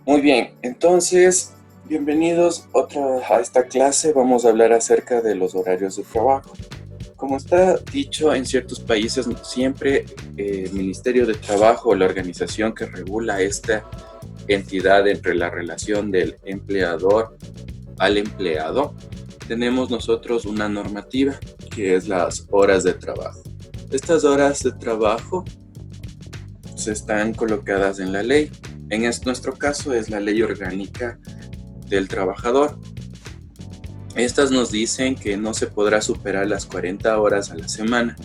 Muy bien, entonces, bienvenidos a esta clase. Vamos a hablar acerca de los horarios de trabajo. Como está dicho, en ciertos países siempre el Ministerio de Trabajo o la organización que regula esta entidad entre la relación del empleador al empleado, tenemos nosotros una normativa que es las horas de trabajo. Estas horas de trabajo se están colocadas en la ley. Nuestro caso es la Ley Orgánica del Trabajador. Estas nos dicen que no se podrá superar las 40 horas a la semana.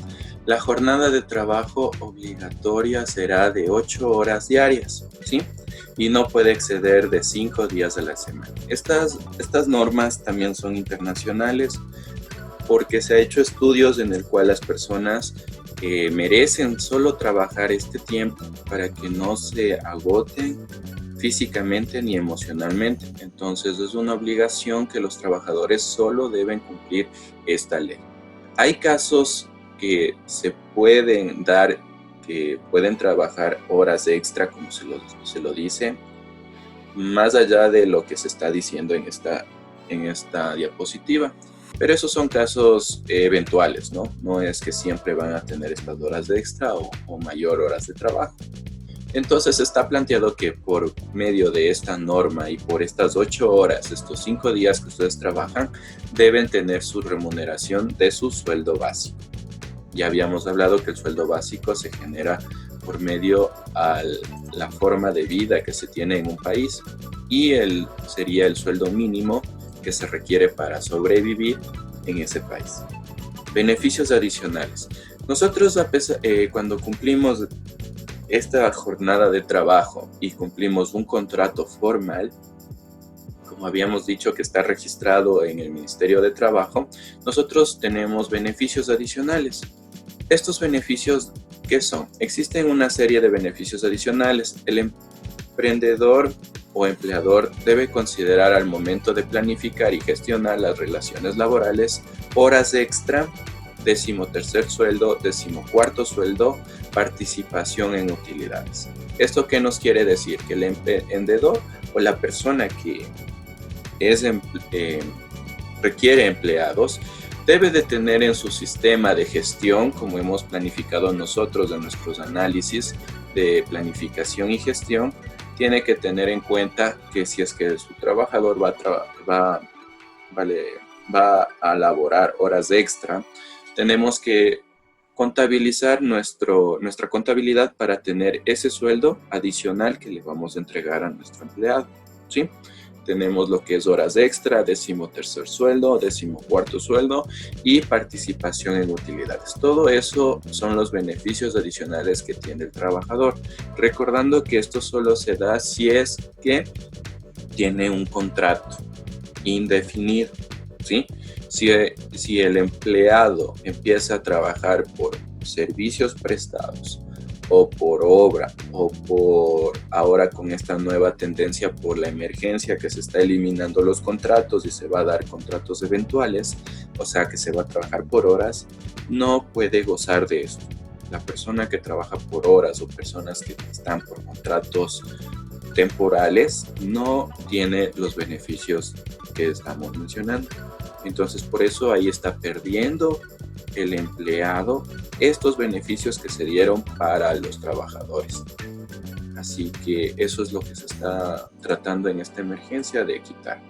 La jornada de trabajo obligatoria será de 8 horas diarias, ¿sí? Y no puede exceder de 5 días a la semana. Estas normas también son internacionales porque se ha hecho estudios en el cual las personas merecen solo trabajar este tiempo para que no se agoten físicamente ni emocionalmente. Entonces es una obligación que los trabajadores solo deben cumplir esta ley. Hay casos que se pueden dar, que pueden trabajar horas extra, como se lo dice, más allá de lo que se está diciendo en esta diapositiva. Pero esos son casos eventuales, ¿no? No es que siempre van a tener estas horas de extra o mayor horas de trabajo. Entonces está planteado que por medio de esta norma y por estas 8 horas, estos 5 días que ustedes trabajan, deben tener su remuneración de su sueldo básico. Ya habíamos hablado que el sueldo básico se genera por medio a la forma de vida que se tiene en un país y sería el sueldo mínimo que se requiere para sobrevivir en ese país. Beneficios adicionales. Nosotros cuando cumplimos esta jornada de trabajo y cumplimos un contrato formal, como habíamos dicho que está registrado en el Ministerio de Trabajo, nosotros tenemos beneficios adicionales. Estos beneficios, ¿qué son? Existen una serie de beneficios adicionales. El emprendedor o empleador debe considerar al momento de planificar y gestionar las relaciones laborales horas extra, 13º sueldo, 14º sueldo, participación en utilidades. ¿Esto qué nos quiere decir? Que el emprendedor o la persona que requiere empleados debe de tener en su sistema de gestión, como hemos planificado nosotros en nuestros análisis de planificación y gestión, tiene que tener en cuenta que si es que su trabajador va a laborar horas extra, tenemos que contabilizar nuestra contabilidad para tener ese sueldo adicional que le vamos a entregar a nuestro empleado, ¿sí? Tenemos lo que es horas extra, 13º sueldo, 14º sueldo y participación en utilidades. Todo eso son los beneficios adicionales que tiene el trabajador. Recordando que esto solo se da si es que tiene un contrato indefinido, ¿sí? Si el empleado empieza a trabajar por servicios prestados o por obra o por ahora con esta nueva tendencia por la emergencia que se está eliminando los contratos y se va a dar contratos eventuales, o sea que se va a trabajar por horas, no puede gozar de esto. La persona que trabaja por horas o personas que están por contratos temporales no tiene los beneficios que estamos mencionando. Entonces por eso ahí está perdiendo el empleado estos beneficios que se dieron para los trabajadores. Así que eso es lo que se está tratando en esta emergencia de quitar.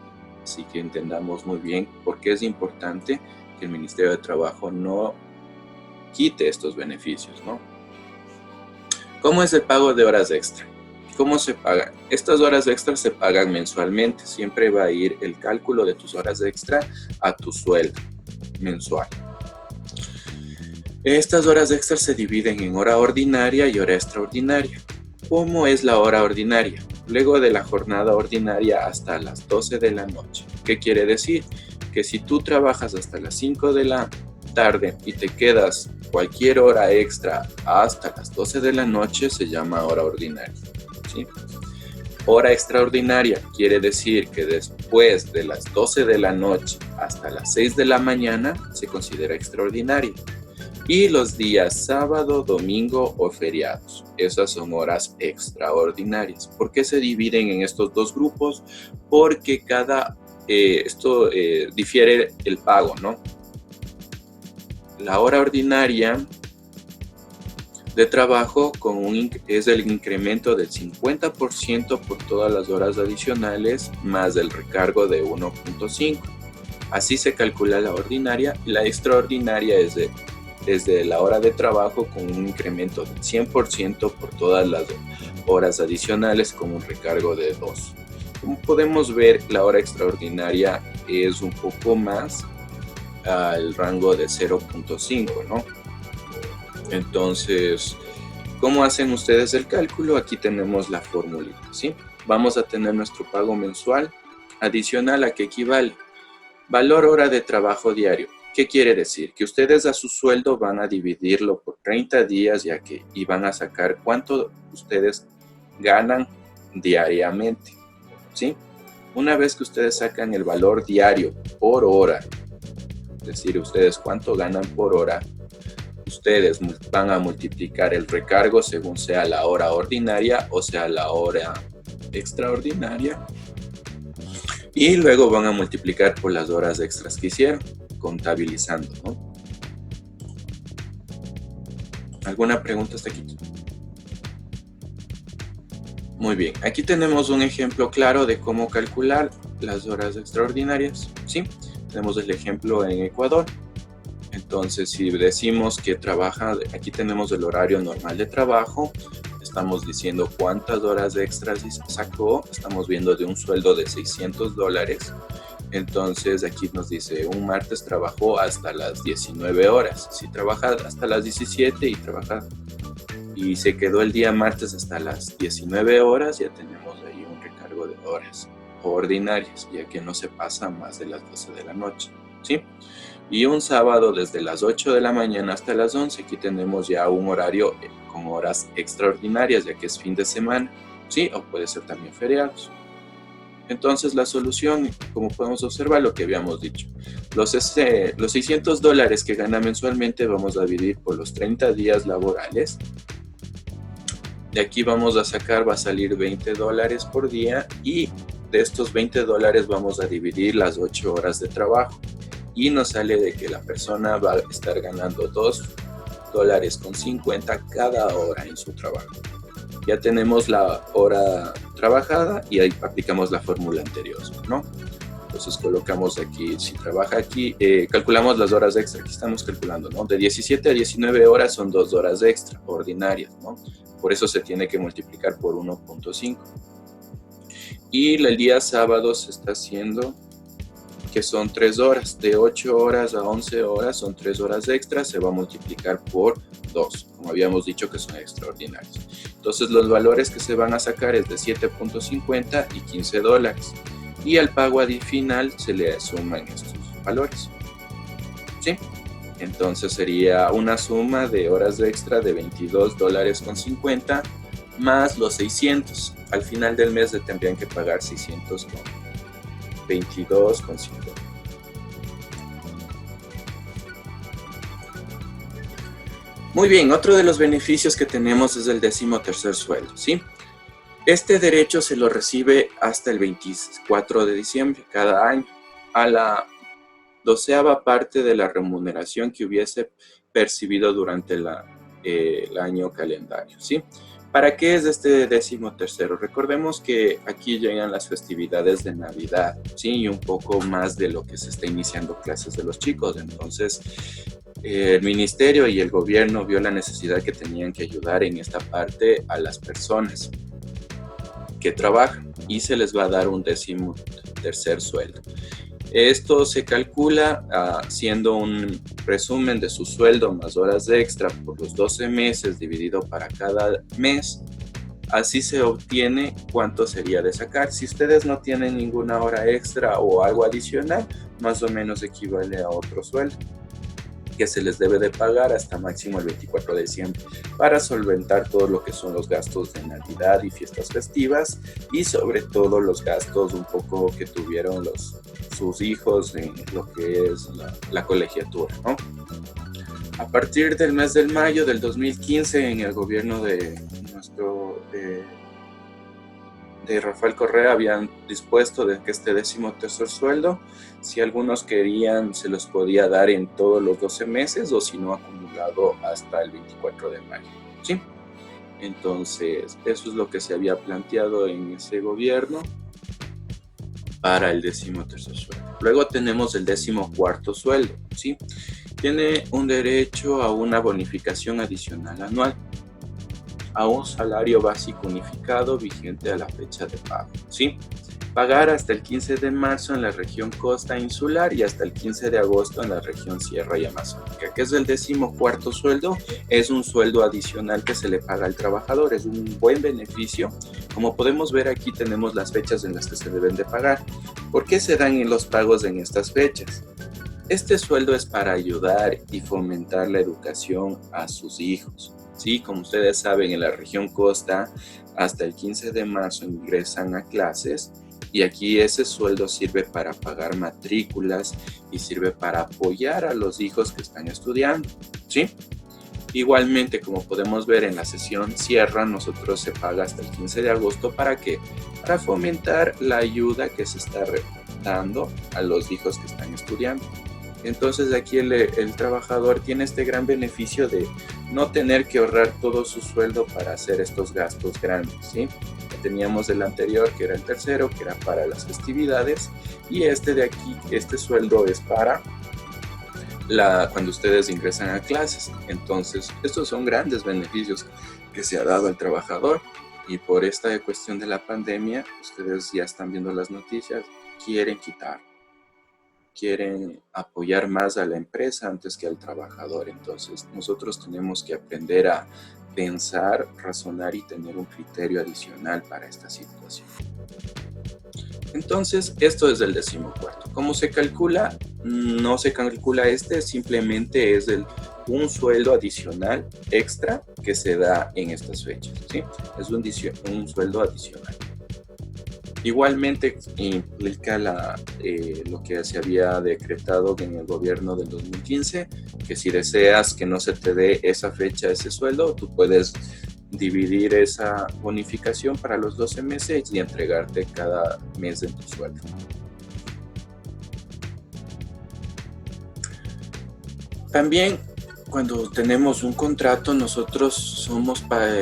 Así que entendamos muy bien por qué es importante que el Ministerio de Trabajo no quite estos beneficios, ¿no? ¿Cómo es el pago de horas extra? ¿Cómo se pagan? Estas horas extras se pagan mensualmente. Siempre va a ir el cálculo de tus horas extra a tu sueldo mensual. Estas horas extras se dividen en hora ordinaria y hora extraordinaria. ¿Cómo es la hora ordinaria? Luego de la jornada ordinaria hasta las 12 de la noche. ¿Qué quiere decir? Que si tú trabajas hasta las 5 de la tarde y te quedas cualquier hora extra hasta las 12 de la noche, se llama hora ordinaria, ¿sí? Hora extraordinaria quiere decir que después de las 12 de la noche hasta las 6 de la mañana se considera extraordinaria. Y los días sábado, domingo o feriados. Esas son horas extraordinarias. ¿Por qué se dividen en estos dos grupos? Porque esto difiere el pago, ¿no? La hora ordinaria de trabajo es el incremento del 50% por todas las horas adicionales más el recargo de 1.5. Así se calcula la ordinaria, y la extraordinaria es desde la hora de trabajo con un incremento del 100% por todas las horas adicionales con un recargo de 2. Como podemos ver, la hora extraordinaria es un poco más al rango de 0.5, ¿no? Entonces, ¿cómo hacen ustedes el cálculo? Aquí tenemos la formulita, ¿sí? Vamos a tener nuestro pago mensual adicional a que equivale valor hora de trabajo diario. ¿Qué quiere decir? Que ustedes a su sueldo van a dividirlo por 30 días y van a sacar cuánto ustedes ganan diariamente, ¿sí? Una vez que ustedes sacan el valor diario por hora, es decir, ustedes cuánto ganan por hora, ustedes van a multiplicar el recargo según sea la hora ordinaria o sea la hora extraordinaria, y luego van a multiplicar por las horas extras que hicieron, contabilizando, ¿no? ¿Alguna pregunta hasta aquí? Muy bien, aquí tenemos un ejemplo claro de cómo calcular las horas extraordinarias, ¿sí? Tenemos el ejemplo en Ecuador. Entonces, si decimos que trabaja, aquí tenemos el horario normal de trabajo, estamos diciendo cuántas horas extras sacó, estamos viendo de un sueldo de $600. Entonces, aquí nos dice, un martes trabajó hasta las 19 horas. Si trabaja hasta las 17 y se quedó el día martes hasta las 19 horas, ya tenemos ahí un recargo de horas ordinarias, ya que no se pasa más de las 12 de la noche, ¿sí? Y un sábado desde las 8 de la mañana hasta las 11, aquí tenemos ya un horario con horas extraordinarias, ya que es fin de semana, ¿sí? O puede ser también feriados. Entonces la solución, como podemos observar, lo que habíamos dicho, los $600 que gana mensualmente vamos a dividir por los 30 días laborales. De aquí vamos a sacar, va a salir $20 por día, y de estos $20 vamos a dividir las 8 horas de trabajo. Y nos sale de que la persona va a estar ganando $2.50 cada hora en su trabajo. Ya tenemos la hora trabajada y ahí aplicamos la fórmula anterior, ¿no? Entonces colocamos aquí, si trabaja aquí, calculamos las horas extra, aquí estamos calculando, ¿no? De 17 a 19 horas son 2 horas extra, ordinarias, ¿no? Por eso se tiene que multiplicar por 1.5. Y el día sábado se está haciendo que son 3 horas, de 8 horas a 11 horas son 3 horas extras, se va a multiplicar por 2, como habíamos dicho que son extraordinarios. Entonces los valores que se van a sacar es de 7.50 y $15, y al pago final se le suman estos valores, ¿sí? Entonces sería una suma de horas extra de $22.50 más los 600. Al final del mes le tendrían que pagar 622.50. Muy bien, otro de los beneficios que tenemos es el 13º sueldo, ¿sí? Este derecho se lo recibe hasta el 24 de diciembre cada año, a la 12ª parte de la remuneración que hubiese percibido durante el año calendario, ¿sí? ¿Para qué es este 13º? Recordemos que aquí llegan las festividades de Navidad, ¿sí? Y un poco más de lo que se está iniciando clases de los chicos. Entonces, el ministerio y el gobierno vio la necesidad que tenían que ayudar en esta parte a las personas que trabajan, y se les va a dar un 13º sueldo. Esto se calcula haciendo un resumen de su sueldo más horas extra por los 12 meses dividido para cada mes. Así se obtiene cuánto sería de sacar. Si ustedes no tienen ninguna hora extra o algo adicional, más o menos equivale a otro sueldo que se les debe de pagar hasta máximo el 24 de diciembre para solventar todo lo que son los gastos de Navidad y fiestas festivas, y sobre todo los gastos un poco que tuvieron sus hijos en lo que es la colegiatura, ¿no? A partir del mes de mayo del 2015, en el gobierno de Rafael Correa, habían dispuesto de que este 13º sueldo, si algunos querían, se los podía dar en todos los 12 meses o si no, acumulado hasta el 24 de mayo. ¿Sí? Entonces, eso es lo que se había planteado en ese gobierno para el 13º sueldo. Luego tenemos el 14º sueldo, ¿sí? Tiene un derecho a una bonificación adicional anual, a un salario básico unificado vigente a la fecha de pago, ¿sí? Pagar hasta el 15 de marzo en la región costa insular y hasta el 15 de agosto en la región sierra y amazónica. ¿Qué es el 14º sueldo? Es un sueldo adicional que se le paga al trabajador, es un buen beneficio. Como podemos ver, aquí tenemos las fechas en las que se deben de pagar. ¿Por qué se dan los pagos en estas fechas? Este sueldo es para ayudar y fomentar la educación a sus hijos. Sí, como ustedes saben, en la región costa hasta el 15 de marzo ingresan a clases y aquí ese sueldo sirve para pagar matrículas y sirve para apoyar a los hijos que están estudiando, ¿sí? Igualmente, como podemos ver en la sesión sierra, nosotros se paga hasta el 15 de agosto ¿para qué? Para fomentar la ayuda que se está dando a los hijos que están estudiando. Entonces aquí el trabajador tiene este gran beneficio de no tener que ahorrar todo su sueldo para hacer estos gastos grandes, ¿sí? Teníamos el anterior, que era el tercero, que era para las festividades, y este de aquí, este sueldo es para cuando ustedes ingresan a clases. Entonces, estos son grandes beneficios que se ha dado al trabajador, y por esta cuestión de la pandemia, ustedes ya están viendo las noticias, quieren apoyar más a la empresa antes que al trabajador. Entonces, nosotros tenemos que aprender a pensar, razonar y tener un criterio adicional para esta situación. Entonces, esto es el 14º. ¿Cómo se calcula? No se calcula simplemente es un sueldo adicional extra que se da en estas fechas, ¿sí? Es un sueldo adicional. Igualmente implica lo que se había decretado en el gobierno del 2015, que si deseas que no se te dé esa fecha, ese sueldo, tú puedes dividir esa bonificación para los 12 meses y entregarte cada mes de tu sueldo. También cuando tenemos un contrato, nosotros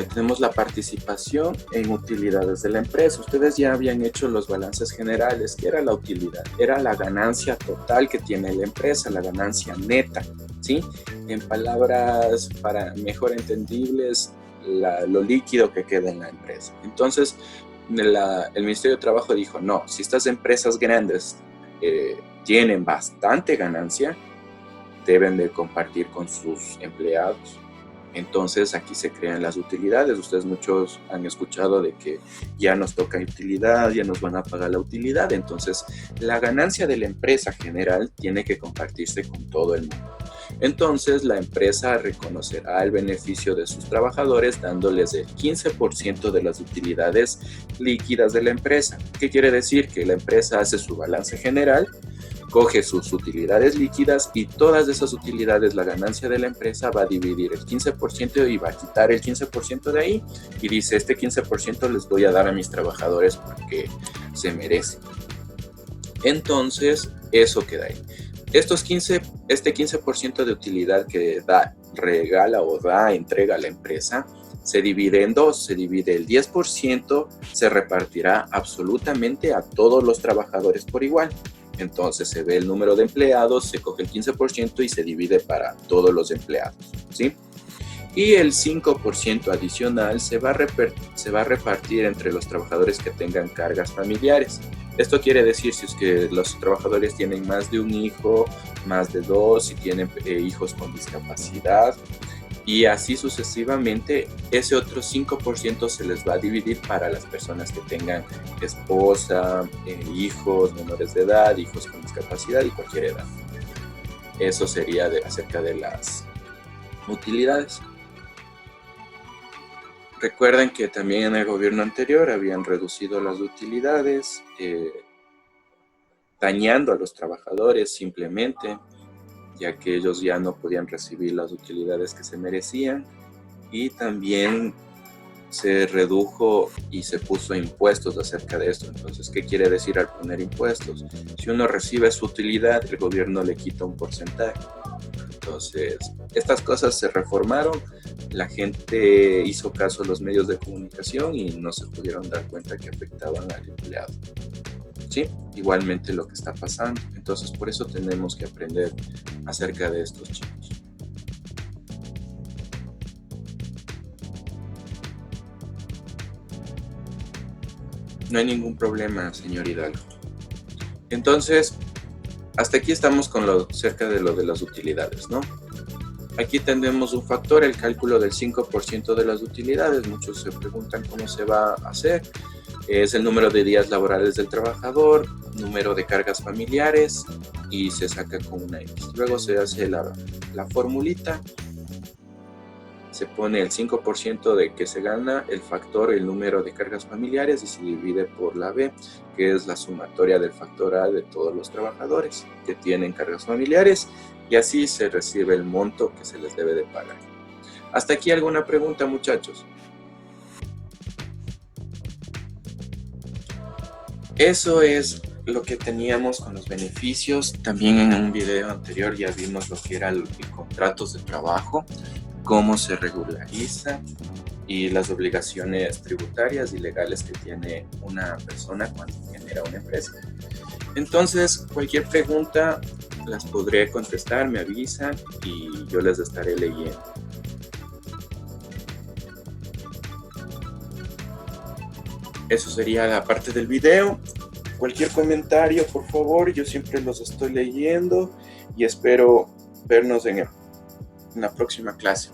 tenemos la participación en utilidades de la empresa. Ustedes ya habían hecho los balances generales. ¿Qué era la utilidad? Era la ganancia total que tiene la empresa, la ganancia neta, ¿sí? En palabras para mejor entendibles, lo líquido que queda en la empresa. Entonces, el Ministerio de Trabajo dijo, no, si estas empresas grandes tienen bastante ganancia, deben de compartir con sus empleados. Entonces aquí se crean las utilidades. Ustedes muchos han escuchado de que ya nos toca utilidad, ya nos van a pagar la utilidad. Entonces la ganancia de la empresa general tiene que compartirse con todo el mundo. Entonces la empresa reconocerá el beneficio de sus trabajadores dándoles el 15% de las utilidades líquidas de la empresa. ¿Qué quiere decir? Que la empresa hace su balance general, coge sus utilidades líquidas y todas esas utilidades, la ganancia de la empresa va a dividir el 15% y va a quitar el 15% de ahí y dice, este 15% les voy a dar a mis trabajadores porque se merecen. Entonces, eso queda ahí. Este 15% de utilidad que regala o entrega a la empresa, se divide en dos. Se divide el 10%, se repartirá absolutamente a todos los trabajadores por igual. Entonces se ve el número de empleados, se coge el 15% y se divide para todos los empleados, ¿sí? Y el 5% adicional se va a repartir entre los trabajadores que tengan cargas familiares. Esto quiere decir si es que los trabajadores tienen más de un hijo, más de dos, si tienen hijos con discapacidad, y así sucesivamente. Ese otro 5% se les va a dividir para las personas que tengan esposa, hijos menores de edad, hijos con discapacidad y cualquier edad. Eso sería acerca de las utilidades. Recuerden que también en el gobierno anterior habían reducido las utilidades, dañando a los trabajadores simplemente. ya que ellos ya no podían recibir las utilidades que se merecían, y también se redujo y se puso impuestos acerca de esto. Entonces, ¿qué quiere decir al poner impuestos? Si uno recibe su utilidad, el gobierno le quita un porcentaje. Entonces, estas cosas se reformaron, la gente hizo caso a los medios de comunicación y no se pudieron dar cuenta que afectaban al empleado. ¿Sí? Igualmente lo que está pasando. Entonces, por eso tenemos que aprender acerca de estos chicos. No hay ningún problema, señor Hidalgo. Entonces, hasta aquí estamos con cerca de lo de las utilidades, ¿no? Aquí tenemos un factor, el cálculo del 5% de las utilidades. Muchos se preguntan cómo se va a hacer. Es el número de días laborales del trabajador, número de cargas familiares, y se saca con una X. Luego se hace la formulita, se pone el 5% de que se gana, el factor, el número de cargas familiares, y se divide por la B, que es la sumatoria del factor A de todos los trabajadores que tienen cargas familiares, y así se recibe el monto que se les debe de pagar. ¿Hasta aquí alguna pregunta, muchachos? Eso es lo que teníamos con los beneficios. También en un video anterior ya vimos lo que eran los contratos de trabajo, cómo se regulariza y las obligaciones tributarias y legales que tiene una persona cuando genera una empresa. Entonces, cualquier pregunta las podré contestar, me avisan y yo les estaré leyendo. Eso sería la parte del video. Cualquier comentario, por favor, yo siempre los estoy leyendo y espero vernos en la próxima clase.